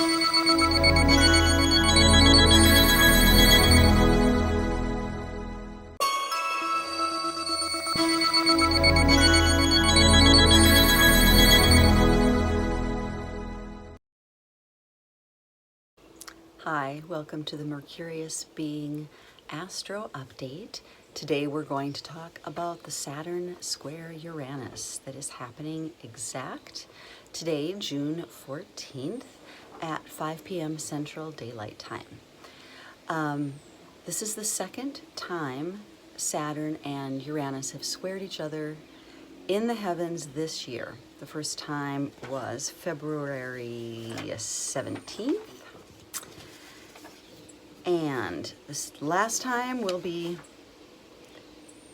Hi, welcome to the Mercurius Being Astro Update. Today we're going to talk about the Saturn square Uranus that is happening exact today, June 14th at 5 p.m. Central Daylight Time. This is the second time Saturn and Uranus have squared each other in the heavens this year. The first time was February 17th. And this last time will be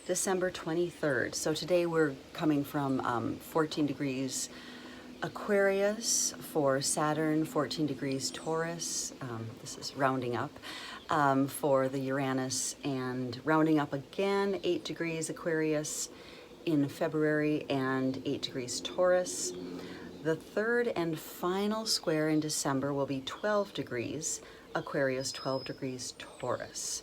December 23rd. So today we're coming from 14 degrees Aquarius for Saturn, 14 degrees Taurus. This is rounding up for the Uranus, and rounding up again 8 degrees Aquarius in February and 8 degrees Taurus. The third and final square in December will be 12 degrees Aquarius, 12 degrees Taurus.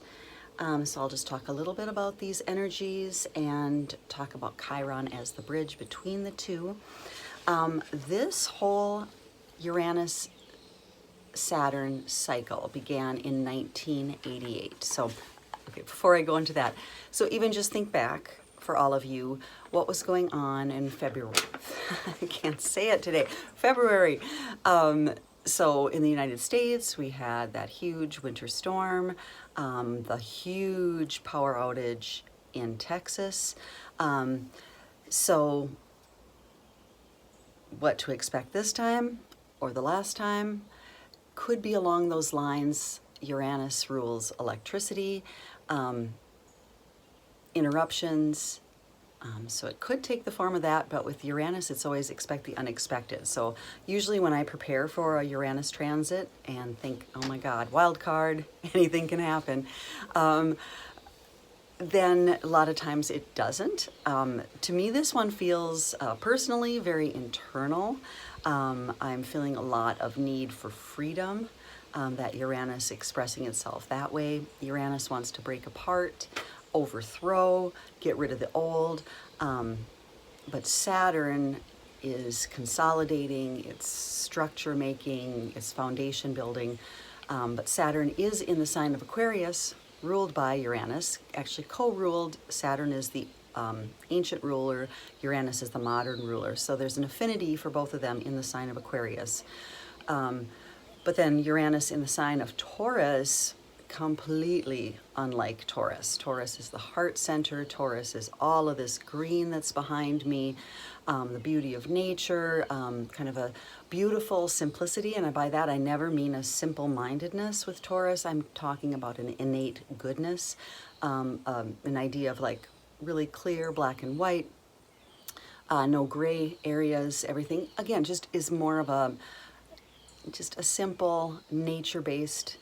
So I'll just talk a little bit about these energies and talk about Chiron as the bridge between the two. This whole Uranus-Saturn cycle began in 1988. So, okay, before I go into that, so even just think back for all of you, what was going on in February? I can't say it today. February. So in the United States, we had that huge winter storm, the huge power outage in Texas. So what to expect this time or the last time could be along those lines. Uranus rules electricity, interruptions. So it could take the form of that, but with Uranus, it's always expect the unexpected. So usually when I prepare for a Uranus transit and think, oh my God, wild card, anything can happen, then a lot of times it doesn't. To me, this one feels personally very internal. I'm feeling a lot of need for freedom, that Uranus expressing itself that way. Uranus wants to break apart, overthrow, get rid of the old, but Saturn is consolidating, it's structure making, it's foundation building, but Saturn is in the sign of Aquarius, ruled by Uranus, actually co-ruled. Saturn is the ancient ruler, Uranus is the modern ruler, so there's an affinity for both of them in the sign of Aquarius. But then Uranus in the sign of Taurus, completely unlike Taurus. Taurus is the heart center. Taurus is all of this green that's behind me, the beauty of nature, kind of a beautiful simplicity. And by that, I never mean a simple-mindedness with Taurus. I'm talking about an innate goodness, an idea of like really clear black and white, no gray areas, everything. Again, just is more of just a simple nature-based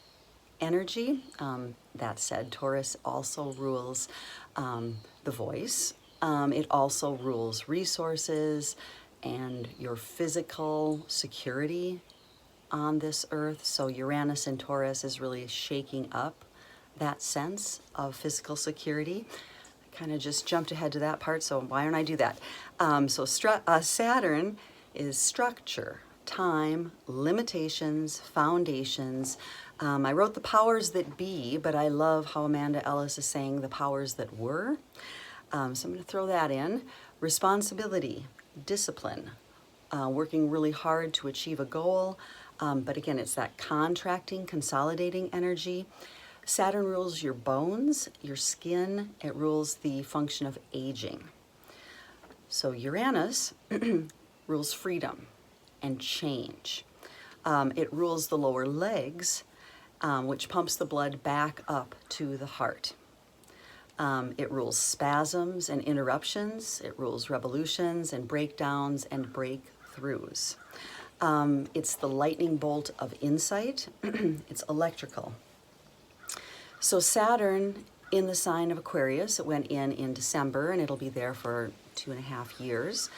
energy. That said, Taurus also rules the voice. It also rules resources and your physical security on this earth. So Uranus and Taurus is really shaking up that sense of physical security. I kind of just jumped ahead to that part, so why don't I do that? Saturn is structure, time, limitations, foundations. I wrote the powers that be, but I love how Amanda Ellis is saying the powers that were. So I'm going to throw that in. Responsibility, discipline, working really hard to achieve a goal. But again, it's that contracting, consolidating energy. Saturn rules your bones, your skin. It rules the function of aging. So Uranus rules freedom and change. It rules the lower legs, which pumps the blood back up to the heart. It rules spasms and interruptions. It rules revolutions and breakdowns and breakthroughs. It's the lightning bolt of insight. It's electrical. So Saturn in the sign of Aquarius, it went in December, and it'll be there for 2.5 years.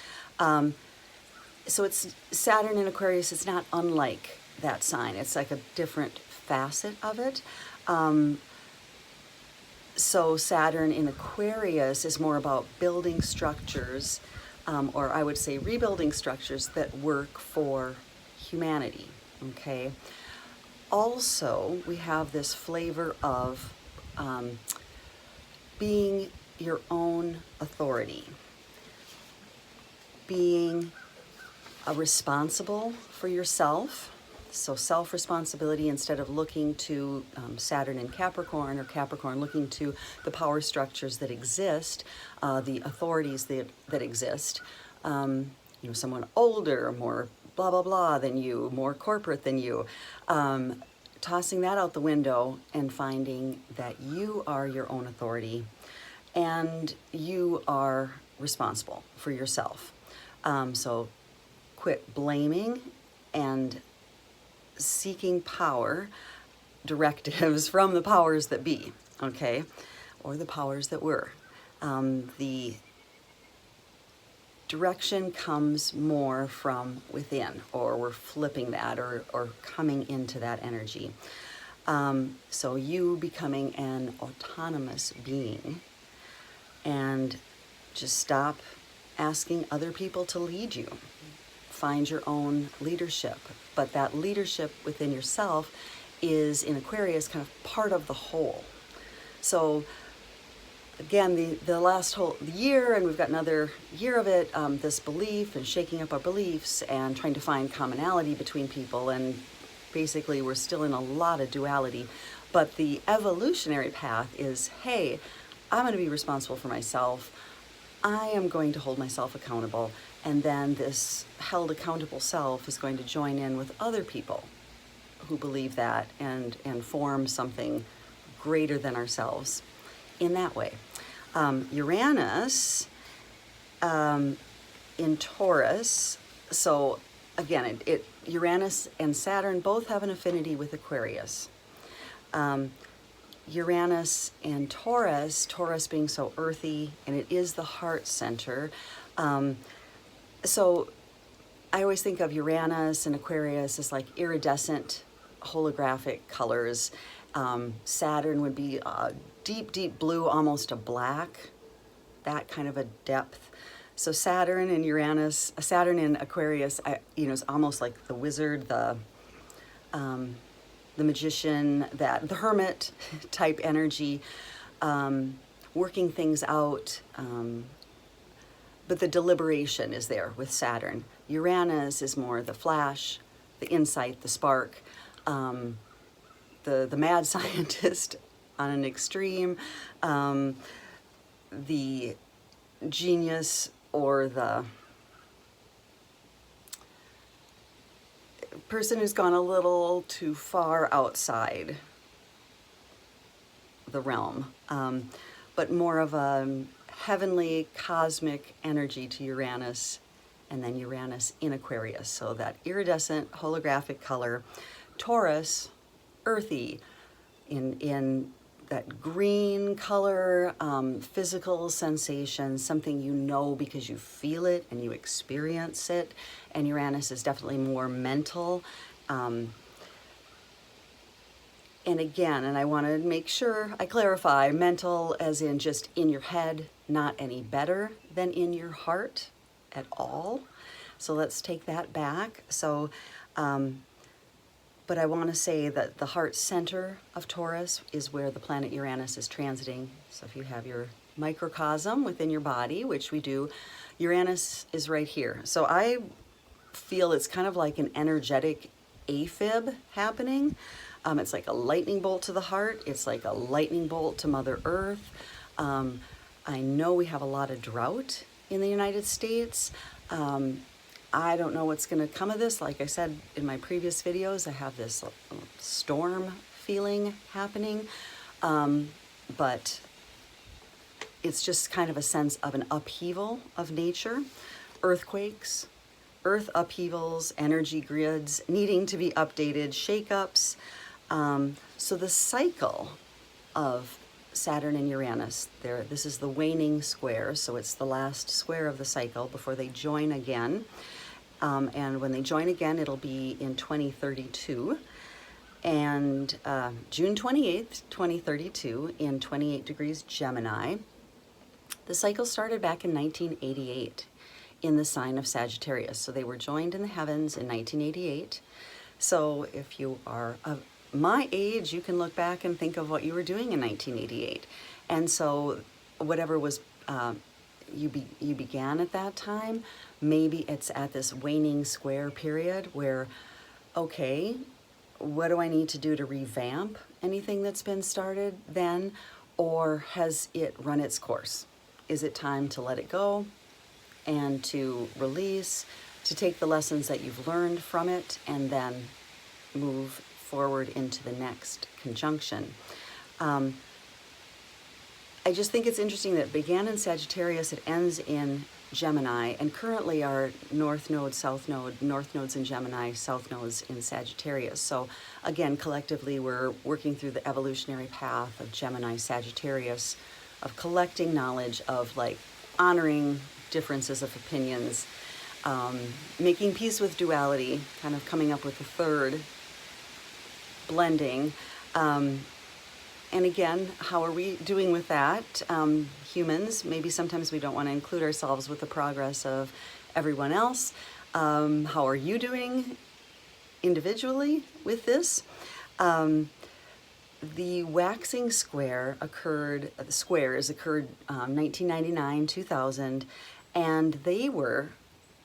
So it's Saturn in Aquarius. It's not unlike that sign. It's like a different facet of it. So Saturn in Aquarius is more about building structures, or I would say rebuilding structures that work for humanity, okay? Also, we have this flavor of being your own authority, being responsible for yourself. So self-responsibility, instead of looking to Saturn in Capricorn, or Capricorn looking to the power structures that exist, the authorities that exist, you know, someone older, more blah, blah, blah than you, more corporate than you, tossing that out the window and finding that you are your own authority and you are responsible for yourself. So quit blaming and seeking power directives from the powers that be, okay, or the powers that were. The direction comes more from within, or we're flipping that, or coming into that energy. So you becoming an autonomous being, and just stop asking other people to lead you. Find your own leadership, but that leadership within yourself is, in Aquarius, kind of part of the whole. So again, the last whole year, and we've got another year of it, this belief and shaking up our beliefs and trying to find commonality between people, and basically we're still in a lot of duality. But the evolutionary path is, hey, I'm going to be responsible for myself. I am going to hold myself accountable. And then this held accountable self is going to join in with other people who believe that, and form something greater than ourselves in that way. Uranus in Taurus, so again, Uranus and Saturn both have an affinity with Aquarius. Uranus and Taurus being so earthy, and it is the heart center. So I always think of Uranus and Aquarius as like iridescent holographic colors. Saturn would be a deep, deep blue, almost a black, that kind of a depth. So Saturn and Uranus, Saturn in Aquarius, you know, is almost like the wizard, the magician, the hermit type energy, working things out. But the deliberation is there with Saturn. Uranus is more the flash, the insight, the spark, the mad scientist on an extreme, the genius, or the person who's gone a little too far outside the realm, but more of a heavenly cosmic energy to Uranus, and then Uranus in Aquarius. So that iridescent holographic color. Taurus, earthy, in that green color, physical sensation, something you know because you feel it and you experience it. And Uranus is definitely more mental. And again, and I want to make sure I clarify, mental as in just in your head, not any better than in your heart at all. So let's take that back. So, but I want to say that the heart center of Taurus is where the planet Uranus is transiting. So if you have your microcosm within your body, which we do, Uranus is right here. So I feel it's kind of like an energetic AFib happening. It's like a lightning bolt to the heart. It's like a lightning bolt to Mother Earth. I know we have a lot of drought in the United States. I don't know what's going to come of this. Like I said in my previous videos, I have this storm feeling happening. But it's just kind of a sense of an upheaval of nature, earthquakes, earth upheavals, energy grids needing to be updated, shakeups. So the cycle of Saturn and Uranus, this is the waning square, so it's the last square of the cycle before they join again. And when they join again, it'll be in 2032. And June 28th, 2032, in 28 degrees Gemini. The cycle started back in 1988 in the sign of Sagittarius. So they were joined in the heavens in 1988. So if you are of my age, you can look back and think of what you were doing in 1988. And so whatever was you began at that time, maybe it's at this waning square period where, okay, what do I need to do to revamp anything that's been started then? Or has it run its course? Is it time to let it go and to release, to take the lessons that you've learned from it and then move forward into the next conjunction? I just think it's interesting that it began in Sagittarius, it ends in Gemini, and currently our North Node, South Node, North Node's in Gemini, South Node's in Sagittarius. So again, collectively, we're working through the evolutionary path of Gemini, Sagittarius, of collecting knowledge, of like honoring differences of opinions, making peace with duality, kind of coming up with the third, blending. And again, how are we doing with that? Humans, maybe sometimes we don't want to include ourselves with the progress of everyone else. How are you doing individually with this? The waxing squares occurred 1999, 2000, and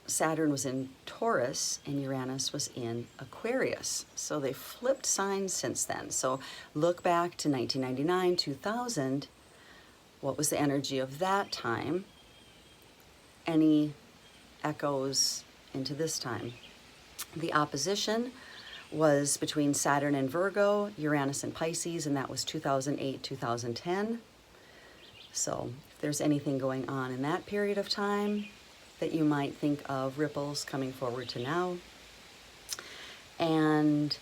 Saturn was in Taurus and Uranus was in Aquarius. So they flipped signs since then. So look back to 1999, 2000. What was the energy of that time? Any echoes into this time? The opposition was between Saturn and Virgo, Uranus and Pisces, and that was 2008, 2010. So if there's anything going on in that period of time that you might think of ripples coming forward to now. And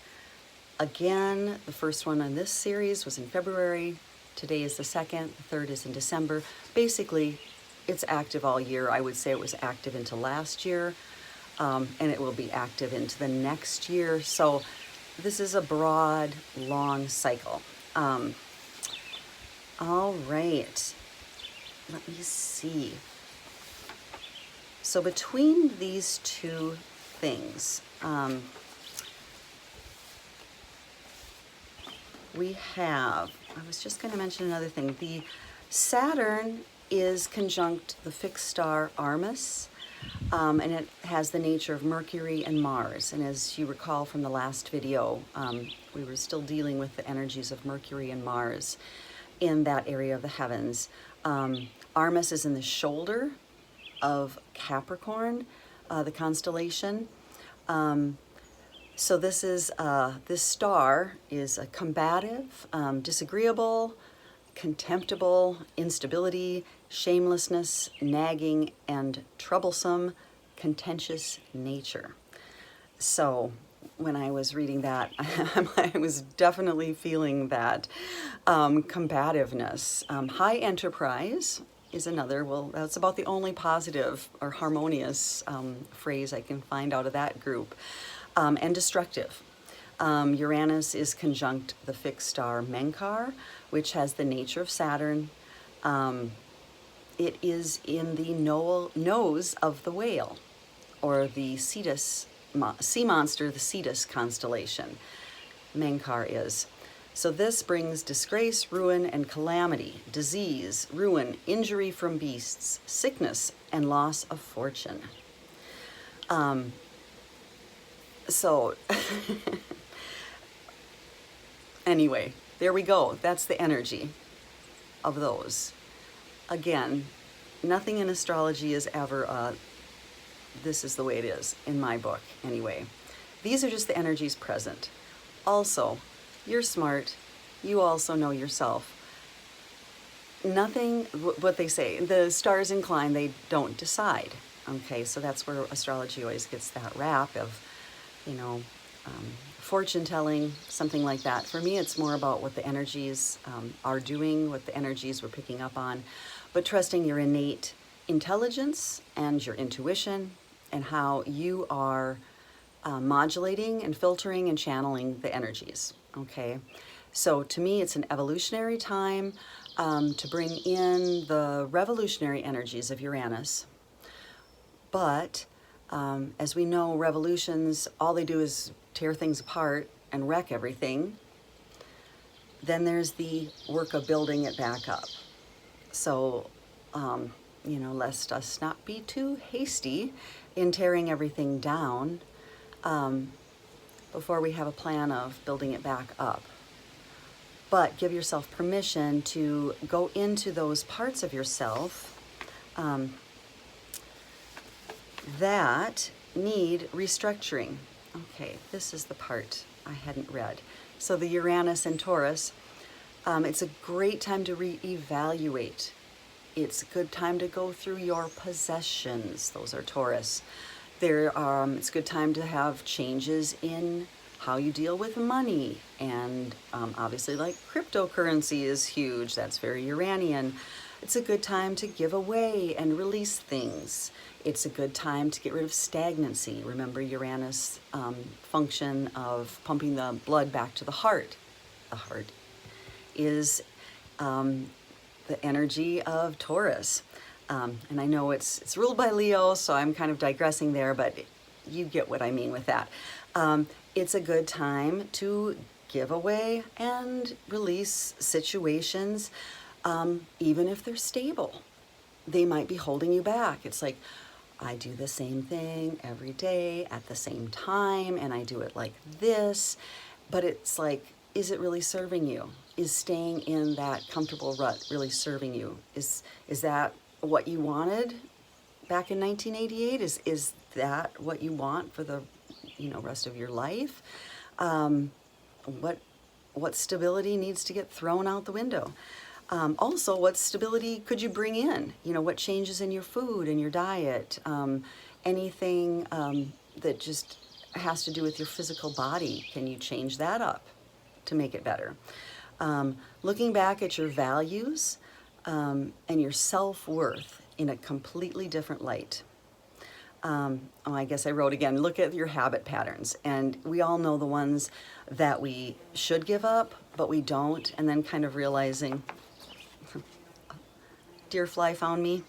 again, the first one on this series was in February. Today is the second, the third is in December. Basically, it's active all year. I would say it was active into last year, and it will be active into the next year. So this is a broad, long cycle. All right, let me see. So between these two things, we have, I was just going to mention another thing. The Saturn is conjunct the fixed star Artemis, and it has the nature of Mercury and Mars. And as you recall from the last video, we were still dealing with the energies of Mercury and Mars in that area of the heavens. Artemis is in the shoulder of Capricorn, the constellation. So this star is a combative, disagreeable, contemptible, instability, shamelessness, nagging, and troublesome, contentious nature. So when I was reading that, I was definitely feeling that combativeness. High enterprise is another. Well, that's about the only positive or harmonious phrase I can find out of that group. And destructive. Uranus is conjunct the fixed star Menkar, which has the nature of Saturn. It is in the nose of the whale, or the Cetus, sea monster, the Cetus constellation. Menkar is. So this brings disgrace, ruin, and calamity, disease, ruin, injury from beasts, sickness, and loss of fortune. So anyway, there we go. That's the energy of those. Again, nothing in astrology is ever this is the way it is in my book anyway. These are just the energies present. Also, you're smart. You also know yourself. Nothing, what they say, the stars incline, they don't decide. Okay, so that's where astrology always gets that rap of, fortune telling, something like that. For me, it's more about what the energies are doing, what the energies we're picking up on, but trusting your innate intelligence and your intuition and how you are modulating and filtering and channeling the energies, okay? So to me, it's an evolutionary time to bring in the revolutionary energies of Uranus. But as we know, revolutions, all they do is tear things apart and wreck everything. Then there's the work of building it back up. So, you know, lest us not be too hasty in tearing everything down before we have a plan of building it back up. But give yourself permission to go into those parts of yourself that need restructuring. Okay, this is the part I hadn't read. So the Uranus and Taurus, it's a great time to reevaluate. It's a good time to go through your possessions. Those are Taurus. It's a good time to have changes in how you deal with money. And obviously, like cryptocurrency is huge. That's very Uranian. It's a good time to give away and release things. It's a good time to get rid of stagnancy. Remember Uranus' function of pumping the blood back to the heart. The heart is the energy of Taurus. And I know it's ruled by Leo, so I'm kind of digressing there, but you get what I mean with that. It's a good time to give away and release situations, even if they're stable. They might be holding you back. It's like, I do the same thing every day at the same time, and I do it like this, but it's like, is it really serving you? Is staying in that comfortable rut really serving you? Is that what you wanted back in 1988? Is that what you want for the rest of your life? What stability needs to get thrown out the window? Also, what stability could you bring in? What changes in your food and your diet? Anything that just has to do with your physical body, can you change that up to make it better? Looking back at your values and your self-worth in a completely different light. I guess I wrote again, look at your habit patterns. And we all know the ones that we should give up, but we don't. And then kind of realizing, deer fly found me.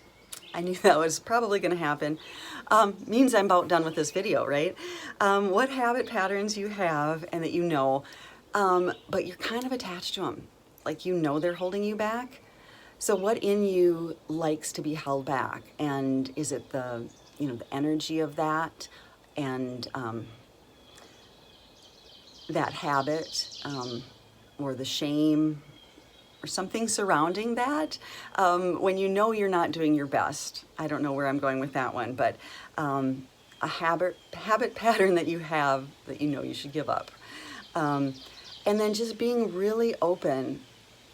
I knew that was probably going to happen. Means I'm about done with this video, right? What habit patterns you have and that you know, but you're kind of attached to them. Like they're holding you back. So what in you likes to be held back? And is it the energy of that and that habit or the shame or something surrounding that when you're not doing your best? I don't know where I'm going with that one, but a habit pattern that you have that you should give up. And then just being really open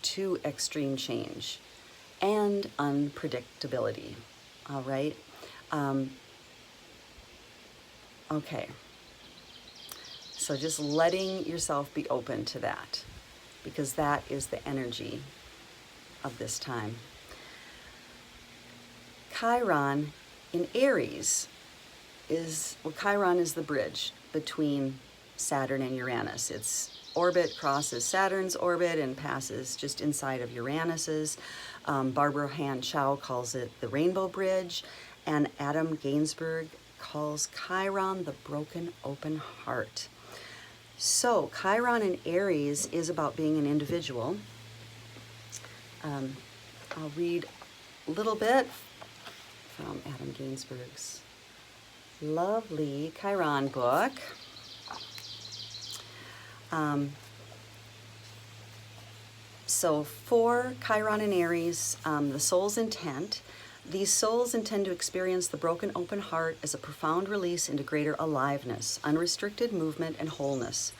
to extreme change and unpredictability, all right? Okay, so just letting yourself be open to that, because that is the energy of this time. Chiron in Aries Chiron is the bridge between Saturn and Uranus. Its orbit crosses Saturn's orbit and passes just inside of Uranus's. Barbara Han Chow calls it the Rainbow Bridge, and Adam Gainsburg calls Chiron the broken open heart. So Chiron in Aries is about being an individual. I'll read a little bit from Adam Gainsburg's lovely Chiron book. So for Chiron in Aries, the soul's intent, these souls intend to experience the broken open heart as a profound release into greater aliveness, unrestricted movement, and wholeness.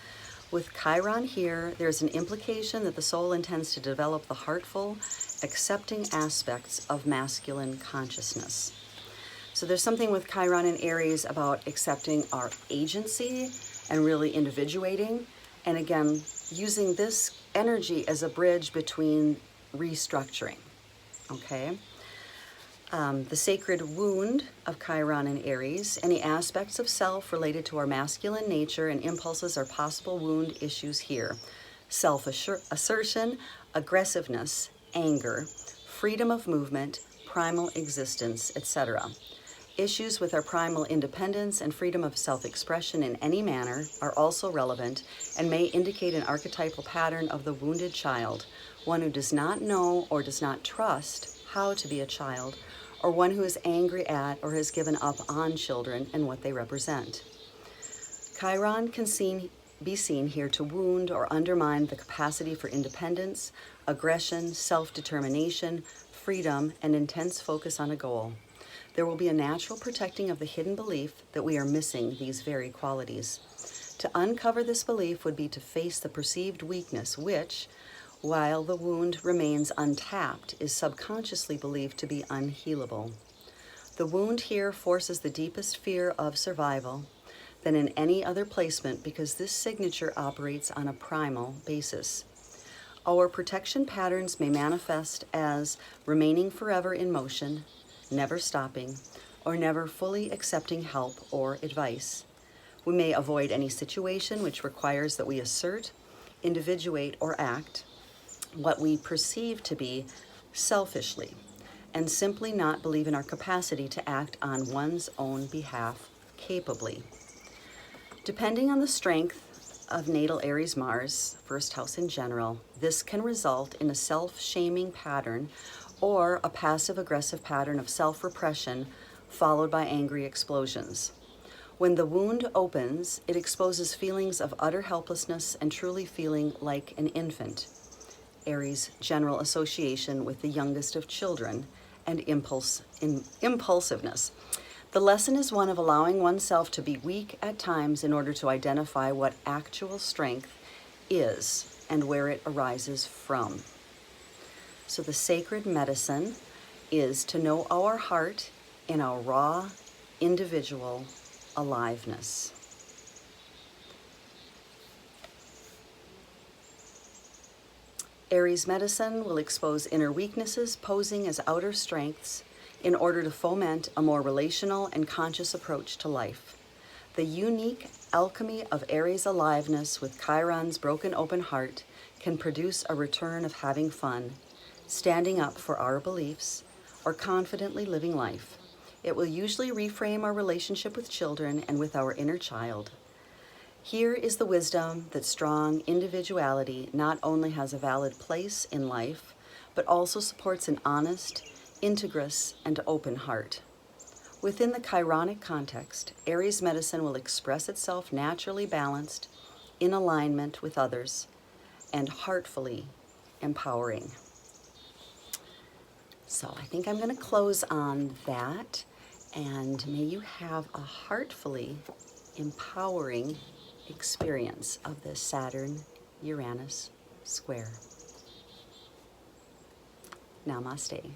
With Chiron here, there's an implication that the soul intends to develop the heartful, accepting aspects of masculine consciousness. So there's something with Chiron in Aries about accepting our agency and really individuating. And again, using this energy as a bridge between restructuring, okay? The sacred wound of Chiron and Aries, any aspects of self related to our masculine nature and impulses are possible wound issues here. Self-assertion, aggressiveness, anger, freedom of movement, primal existence, etc. Issues with our primal independence and freedom of self-expression in any manner are also relevant and may indicate an archetypal pattern of the wounded child, one who does not know or does not trust how to be a child, or one who is angry at or has given up on children and what they represent. Chiron can be seen here to wound or undermine the capacity for independence, aggression, self-determination, freedom, and intense focus on a goal. There will be a natural protecting of the hidden belief that we are missing these very qualities. To uncover this belief would be to face the perceived weakness which, while the wound remains untapped, is subconsciously believed to be unhealable. The wound here forces the deepest fear of survival than in any other placement because this signature operates on a primal basis. Our protection patterns may manifest as remaining forever in motion, never stopping, or never fully accepting help or advice. We may avoid any situation which requires that we assert, individuate, or act what we perceive to be selfishly, and simply not believe in our capacity to act on one's own behalf capably. Depending on the strength of natal Aries Mars, first house in general, this can result in a self-shaming pattern or a passive-aggressive pattern of self-repression followed by angry explosions. When the wound opens, it exposes feelings of utter helplessness and truly feeling like an infant. Aries' general association with the youngest of children and impulsiveness. The lesson is one of allowing oneself to be weak at times in order to identify what actual strength is and where it arises from. So the sacred medicine is to know our heart in our raw, individual aliveness. Aries medicine will expose inner weaknesses posing as outer strengths in order to foment a more relational and conscious approach to life. The unique alchemy of Aries aliveness with Chiron's broken open heart can produce a return of having fun, standing up for our beliefs, or confidently living life. It will usually reframe our relationship with children and with our inner child. Here is the wisdom that strong individuality not only has a valid place in life, but also supports an honest, integrous, and open heart. Within the Chironic context, Aries medicine will express itself naturally balanced, in alignment with others, and heartfully empowering. So I think I'm going to close on that, and may you have a heartfully empowering experience of the Saturn-Uranus square. Namaste.